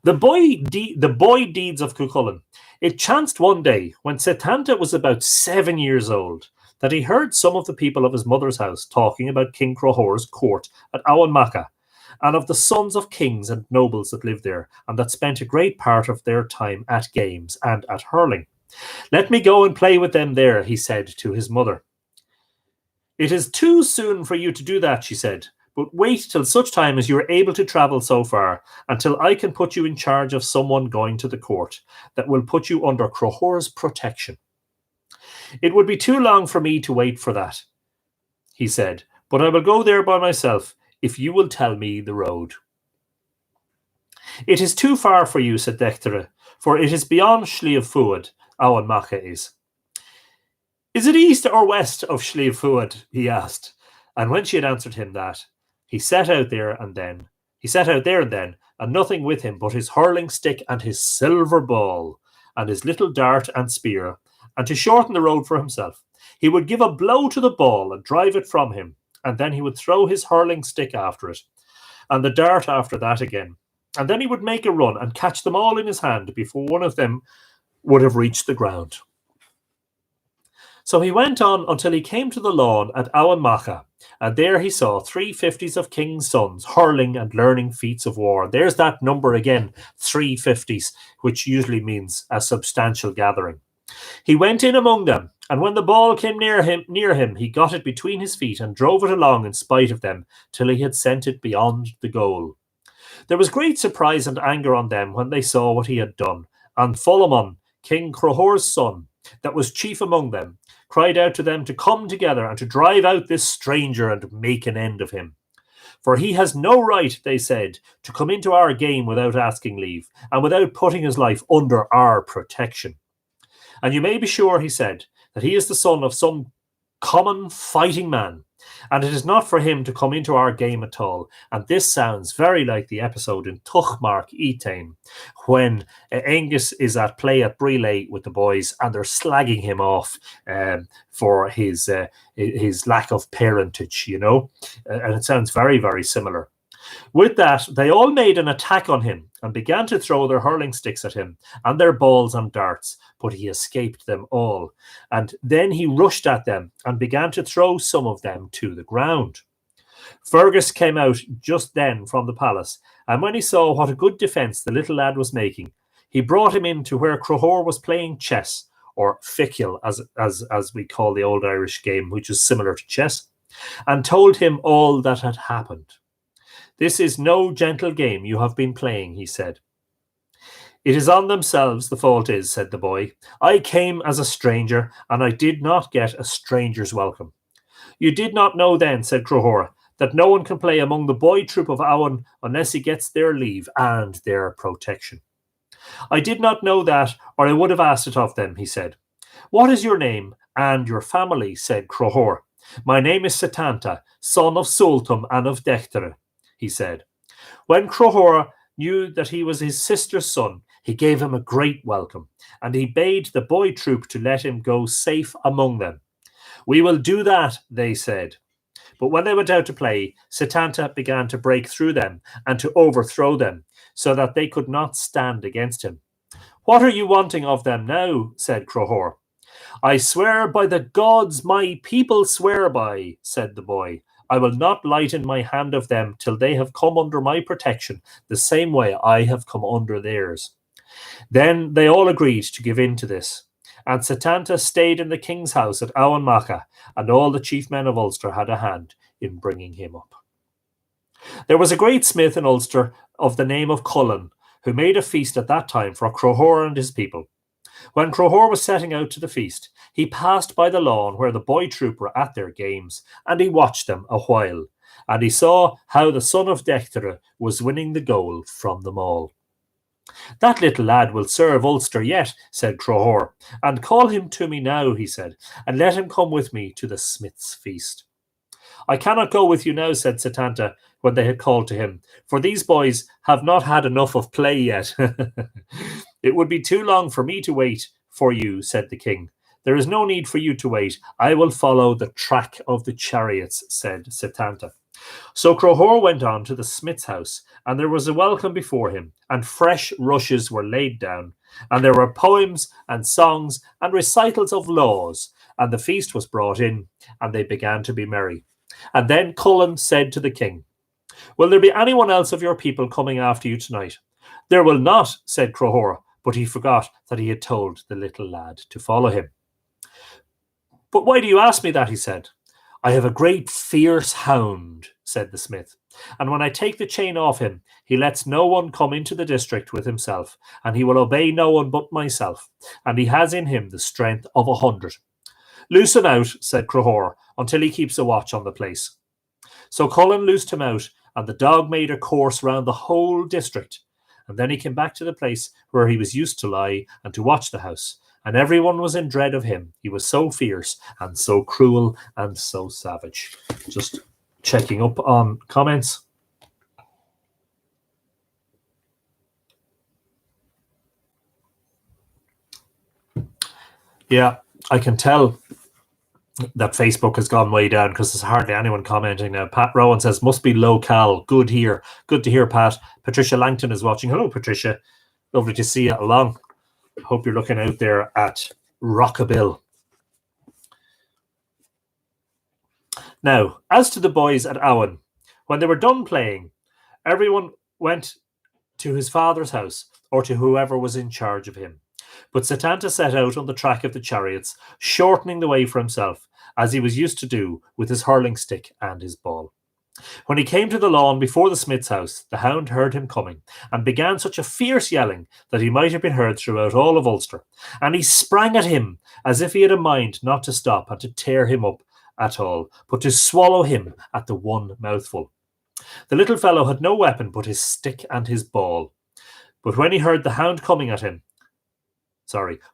The boy deeds of Cúchulainn. It chanced one day when Sétanta was about 7 years old that he heard some of the people of his mother's house talking about King Crohor's court at Awan and of the sons of kings and nobles that lived there and that spent a great part of their time at games and at hurling. Let me go and play with them there, he said to his mother. It is too soon for you to do that, she said, but wait till such time as you are able to travel so far, until I can put you in charge of someone going to the court that will put you under Crohor's protection. It would be too long for me to wait for that, he said, but I will go there by myself if you will tell me the road. It is too far for you, said Dechtere, for it is beyond Sliabh Fuad, Awan is. Is it east or west of Sliabh Fuad? He asked. And when she had answered him that, he set out there and then, and nothing with him but his hurling stick and his silver ball, and his little dart and spear, and to shorten the road for himself, he would give a blow to the ball and drive it from him, and then he would throw his hurling stick after it, and the dart after that again, and then he would make a run and catch them all in his hand before one of them would have reached the ground. So he went on until he came to the lawn at Awan, and there he saw 350s of king's sons hurling and learning feats of war. There's that number again, 350s, which usually means a substantial gathering. He went in among them, and when the ball came near him, he got it between his feet and drove it along in spite of them till he had sent it beyond the goal. There was great surprise and anger on them when they saw what he had done, and Folomon, King Crohor's son, that was chief among them, cried out to them to come together and to drive out this stranger and make an end of him. For he has no right, they said, to come into our game without asking leave, and without putting his life under our protection. And you may be sure, he said, that he is the son of some common fighting man, and it is not for him to come into our game at all. And this sounds very like the episode in Tuchmark Etain, when Angus is at play at Briley with the boys, and they're slagging him off for his lack of parentage, and it sounds very, very similar. With that, they all made an attack on him and began to throw their hurling sticks at him and their balls and darts, but he escaped them all. And then he rushed at them and began to throw some of them to the ground. Fergus came out just then from the palace, and when he saw what a good defence the little lad was making, he brought him in to where Crohor was playing chess, or ficule, as we call the old Irish game, which is similar to chess, and told him all that had happened. This is no gentle game you have been playing, he said. It is on themselves the fault is, said the boy. I came as a stranger, and I did not get a stranger's welcome. You did not know then, said Crohor, that no one can play among the boy troop of Awan unless he gets their leave and their protection. I did not know that, or I would have asked it of them, he said. What is your name and your family, said Crohor. My name is Sétanta, son of Sultan and of Dechtere, he said. When Crohor knew that he was his sister's son, He gave him a great welcome, and he bade the boy troop to let him go safe among them. "We will do that," they said. But when they went out to play, Sétanta began to break through them and to overthrow them, so that they could not stand against him. "What are you wanting of them now?" said Crohor. "I swear by the gods my people swear by," said the boy. "I will not lighten my hand of them till they have come under my protection, the same way I have come under theirs." Then they all agreed to give in to this, and Sétanta stayed in the king's house at Auanmacha, and all the chief men of Ulster had a hand in bringing him up. There was a great smith in Ulster of the name of Cúchulainn, who made a feast at that time for Crohor and his people. When Crohor was setting out to the feast, he passed by the lawn where the boy troop were at their games, and he watched them a while, and he saw how the son of Dechtere was winning the goal from them all. "That little lad will serve Ulster yet," said Crohor, "and call him to me now," he said, "and let him come with me to the smith's feast." "I cannot go with you now," said Sétanta, when they had called to him, "for these boys have not had enough of play yet." "It would be too long for me to wait for you," said the king. "There is no need for you to wait. I will follow the track of the chariots," said Sétanta. So Crohor went on to the smith's house, and there was a welcome before him, and fresh rushes were laid down, and there were poems and songs and recitals of laws, and the feast was brought in, and they began to be merry. And then Cúchulainn said to the king, "Will there be anyone else of your people coming after you tonight?" "There will not," said Crohor, but he forgot that he had told the little lad to follow him. "But why do you ask me that?" he said. "I have a great fierce hound," said the smith, "and when I take the chain off him, he lets no one come into the district with himself, and he will obey no one but myself, and he has in him the strength of 100. "Loose him out," said Crohor, "until he keeps a watch on the place." So Cúchulainn loosed him out, and the dog made a course round the whole district, and then he came back to the place where he was used to lie and to watch the house, and everyone was in dread of him. He was so fierce and so cruel and so savage. Just checking up on comments. Yeah, I can tell that Facebook has gone way down because there's hardly anyone commenting now. Pat Rowan says, "Must be local. Good here. Good to hear, Pat." Patricia Langton is watching. Hello, Patricia. Lovely to see you along. Hope you're looking out there at Rockabill. Now, as to the boys at Owen, when they were done playing, everyone went to his father's house or to whoever was in charge of him. But Sétanta set out on the track of the chariots, shortening the way for himself, as he was used to do with his hurling stick and his ball. When he came to the lawn before the smith's house, the hound heard him coming, and began such a fierce yelling that he might have been heard throughout all of Ulster. And he sprang at him, as if he had a mind not to stop and to tear him up at all, but to swallow him at the one mouthful. The little fellow had no weapon but his stick and his ball. But when he heard the hound coming at him,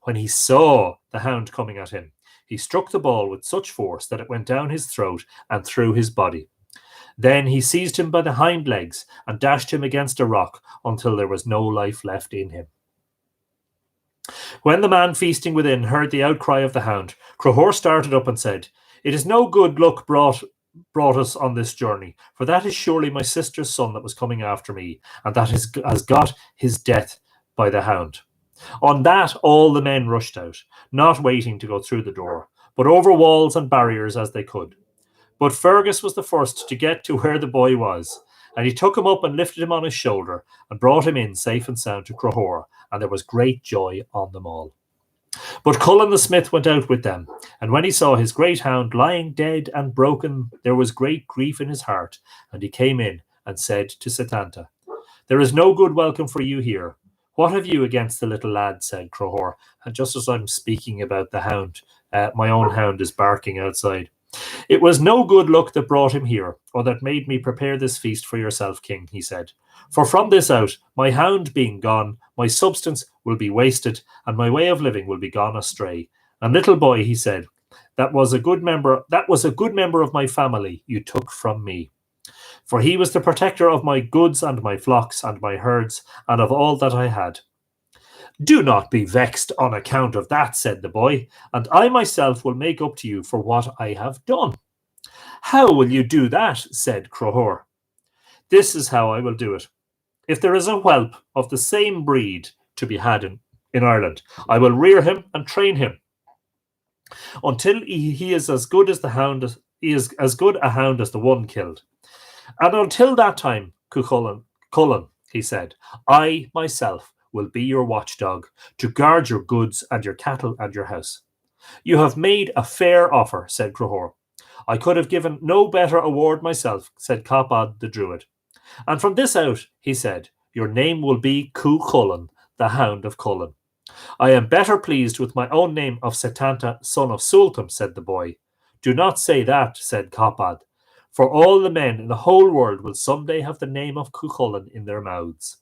when he saw the hound coming at him, he struck the ball with such force that it went down his throat and through his body. Then he seized him by the hind legs and dashed him against a rock until there was no life left in him. When the man feasting within heard the outcry of the hound, Crohor started up and said, "It is no good luck brought us on this journey, for that is surely my sister's son that was coming after me, and that has got his death by the hound." On that all the men rushed out, not waiting to go through the door, but over walls and barriers as they could. But Fergus was the first to get to where the boy was, and he took him up and lifted him on his shoulder and brought him in safe and sound to Crohor, and there was great joy on them all. But Cúchulainn the smith went out with them, and when he saw his great hound lying dead and broken, there was great grief in his heart, and he came in and said to Sétanta, "There is no good welcome for you here. What have you against the little lad?" said Crohor. And just as I'm speaking about the hound, my own hound is barking outside. "It was no good luck that brought him here, or that made me prepare this feast for yourself, king," he said. "For from this out, my hound being gone, my substance will be wasted, and my way of living will be gone astray. And little boy," he said, that was a good member of my family you took from me. For he was the protector of my goods and my flocks and my herds and of all that I had. Do not be vexed on account of that, said the boy, and I myself will make up to you for what I have done. How will you do that? Said Crohor. This is how I will do it. If there is a whelp of the same breed to be had in Ireland, I will rear him and train him until he is as good as the hound. He is as good a hound as the one killed. And until that time, Cullen, he said, I myself will be your watchdog to guard your goods and your cattle and your house. You have made a fair offer, said Crohor. I could have given no better award myself, said Copad the Druid. And from this out, he said, your name will be Cúchulainn, the Hound of Cullen. I am better pleased with my own name of Sétanta, son of Sultan, said the boy. Do not say that, said Copad, for all the men in the whole world will some day have the name of Cuchulainn in their mouths.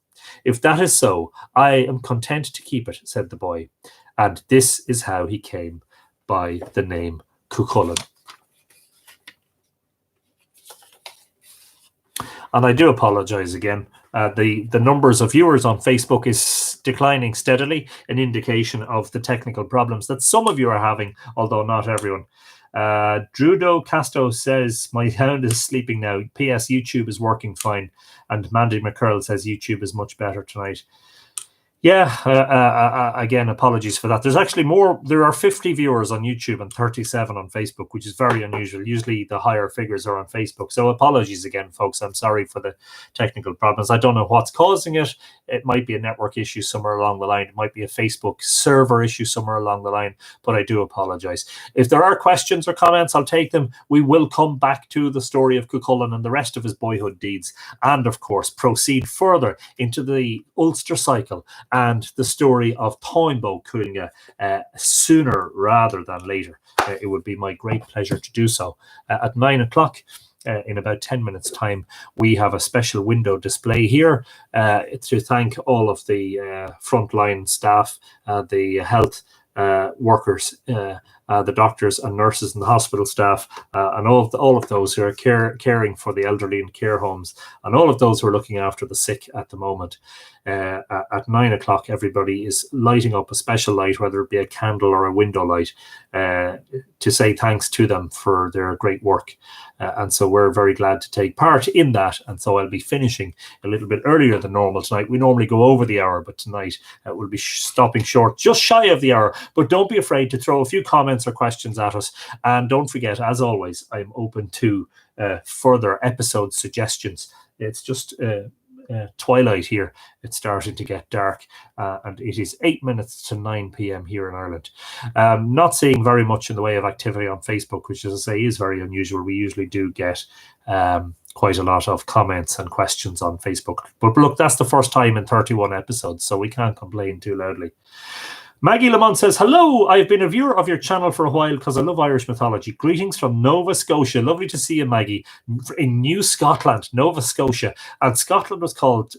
If that is so, I am content to keep it, said the boy. And this is how he came by the name Cuchulainn. And I do apologize again. The numbers of viewers on Facebook is declining steadily, an indication of the technical problems that some of you are having, although not everyone. Drudo Casto says, my hound is sleeping now. P.S. YouTube is working fine. And Mandy McCurl says YouTube is much better tonight. Yeah, again, apologies for that. There's actually more. There are 50 viewers on YouTube and 37 on Facebook, which is very unusual. Usually the higher figures are on Facebook. So apologies again, folks. I'm sorry for the technical problems. I don't know what's causing it. It might be a network issue somewhere along the line. It might be a Facebook server issue somewhere along the line, but I do apologize. If there are questions or comments, I'll take them. We will come back to the story of Cuchulainn and the rest of his boyhood deeds, and of course, proceed further into the Ulster cycle and the story of Toynbee Cúchulainn sooner rather than later. It would be my great pleasure to do so. At 9 o'clock, in about 10 minutes' time, we have a special window display here to thank all of the frontline staff, the health workers, the doctors and nurses and the hospital staff, and all of those who are caring for the elderly in care homes, and all of those who are looking after the sick at the moment. At 9 o'clock, everybody is lighting up a special light, whether it be a candle or a window light, to say thanks to them for their great work. And so we're very glad to take part in that. And so I'll be finishing a little bit earlier than normal tonight. We normally go over the hour, but tonight we'll be stopping short, just shy of the hour. But don't be afraid to throw a few comments or questions at us. And don't forget, as always, I'm open to further episode suggestions. It's just twilight here. It's starting to get dark, and it is 8 minutes to 9 p.m. here in Ireland. Not seeing very much in the way of activity on Facebook, which, as I say, is very unusual. We usually do get quite a lot of comments and questions on Facebook. But look, that's the first time in 31 episodes, so we can't complain too loudly. Maggie Lamont says, hello, I've been a viewer of your channel for a while because I love Irish mythology. Greetings from Nova Scotia. Lovely to see you, Maggie, in New Scotland, Nova Scotia. And Scotland was called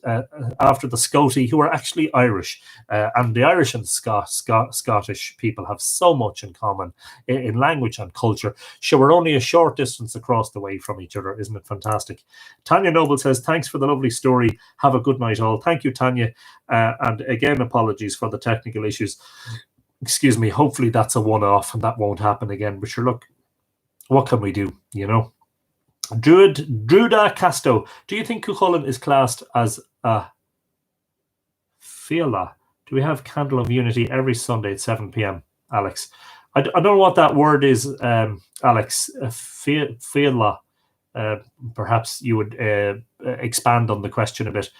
after the Scoti, who are actually Irish. And the Irish and Scottish people have so much in common in language and culture. So we're only a short distance across the way from each other. Isn't it fantastic? Tanya Noble says, thanks for the lovely story. Have a good night all. Thank you, Tanya. And again, apologies for the technical issues. Excuse me. Hopefully that's a one-off and that won't happen again. But sure, look, what can we do, you know? Druda Casto, do you think Cuchulainn is classed as a Fila? Do we have Candle of Unity every Sunday at 7 p.m., Alex? I don't know what that word is, Alex. Fila. Perhaps you would expand on the question a bit.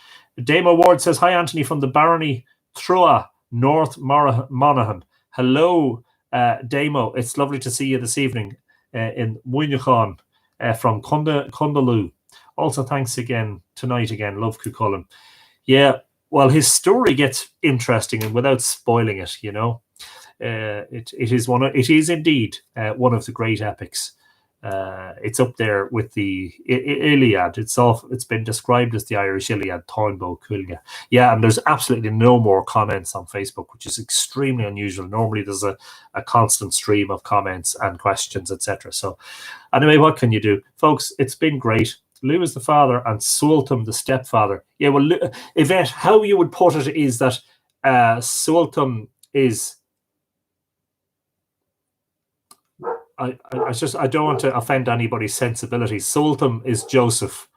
Damo Ward says, hi, Anthony, from the Barony Trua, North Monaghan. Hello, Damo. It's lovely to see you this evening in Muinachon from Cundaloo. Also, thanks again tonight again. Love Cuchulainn. Yeah, well, his story gets interesting, and without spoiling it, you know, it is indeed one of the great epics. It's up there with the Iliad. It's been described as the Irish Iliad, Toynbee Cúchulainn. Yeah, and there's absolutely no more comments on Facebook, which is extremely unusual. Normally there's a constant stream of comments and questions, etc. So anyway, what can you do? Folks, it's been great. Lou is the father and Sultan the stepfather. Yeah, well, Yvette, how you would put it is that Sultan is... I don't want to offend anybody's sensibilities. Sultan is Joseph,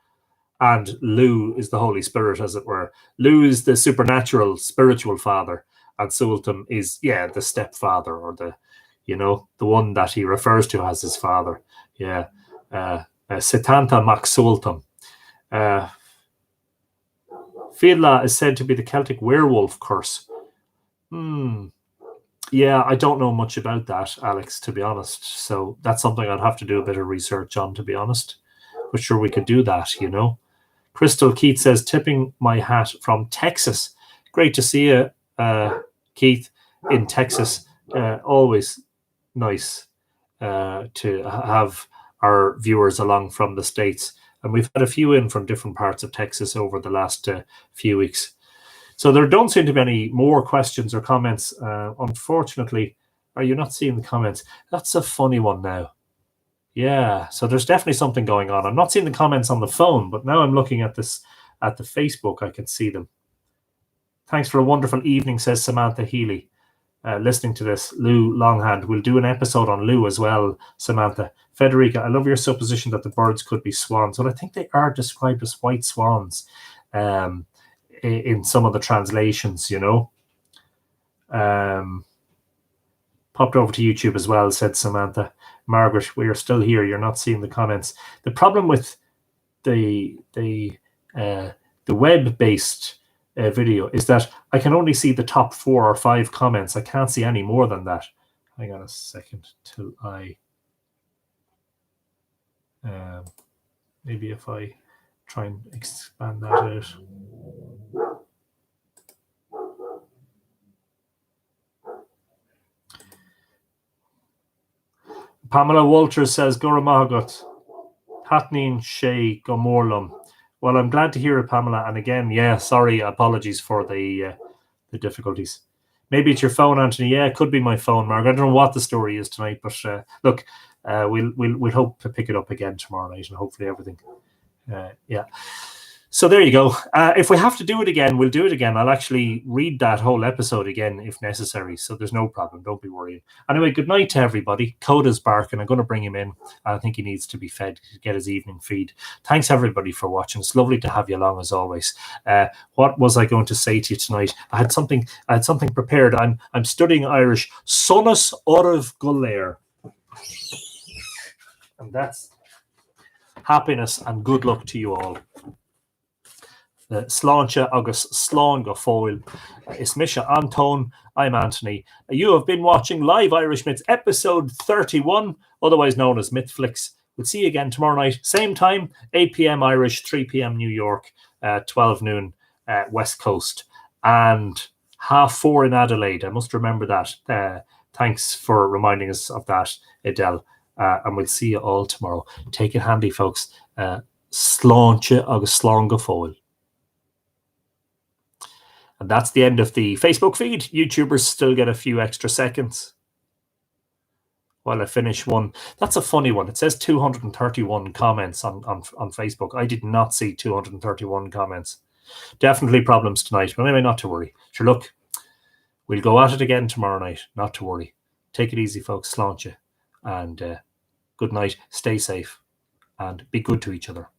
and Lu is the Holy Spirit, as it were. Lu is the supernatural, spiritual father, and Sultan is, the stepfather, or the one that he refers to as his father. Sétanta Mac Sultan. Fidla is said to be the Celtic werewolf curse. Yeah, I don't know much about that, Alex, to be honest. So that's something I'd have to do a bit of research on, to be honest. But sure, we could do that, Crystal Keith says, tipping my hat from Texas. Great to see you, Keith, in Texas. Always nice to have our viewers along from the States. And we've had a few in from different parts of Texas over the last few weeks. So there don't seem to be any more questions or comments. Unfortunately, are you not seeing the comments? That's a funny one now. Yeah, so there's definitely something going on. I'm not seeing the comments on the phone, but now I'm looking at this at the Facebook. I can see them. Thanks for a wonderful evening, says Samantha Healy. Listening to this, Lou Longhand. We'll do an episode on Lou as well, Samantha. Federica, I love your supposition that the birds could be swans. Well, I think they are described as white swans in some of the translations, Popped over to YouTube as well, said Samantha. Margaret, we are still here. You're not seeing the comments. The problem with the web-based video is that I can only see the top 4 or 5 comments. I can't see any more than that. Hang on a second till I... maybe if I try and expand that out. Pamela Walters says, Guramahagot, Hatnin Shay Gomorlum. Well, I'm glad to hear it, Pamela. And again, sorry, apologies for the difficulties. Maybe it's your phone, Anthony. Yeah, it could be my phone, Mark. I don't know what the story is tonight, but look, we'll hope to pick it up again tomorrow night, and hopefully everything. So there you go. If we have to do it again, we'll do it again. I'll actually read that whole episode again if necessary. So there's no problem. Don't be worried. Anyway, good night to everybody. Coda's barking. I'm going to bring him in. I think he needs to be fed to get his evening feed. Thanks everybody for watching. It's lovely to have you along as always. What was I going to say to you tonight? I had something prepared. I'm studying Irish. Sonus Orav Gulair. And that's happiness and good luck to you all. Sláinte agus slán go fóil. Is Misha Anton. I'm Anthony. You have been watching Live Irish Myths, episode 31, otherwise known as Mythflix. We'll see you again tomorrow night, same time, 8 p.m. Irish, 3 p.m. New York, 12 noon West Coast, and 4:30 in Adelaide. I must remember that. Thanks for reminding us of that, Adele. And we'll see you all tomorrow. Take it handy, folks. Sláinte agus slán go fóil. And that's the end of the Facebook feed. YouTubers still get a few extra seconds while I finish one. That's a funny one. It says 231 comments on Facebook. I did not see 231 comments. Definitely problems tonight, but anyway, not to worry. Sure, look, we'll go at it again tomorrow night. Not to worry. Take it easy, folks. Sláinte. And good night. Stay safe. And be good to each other.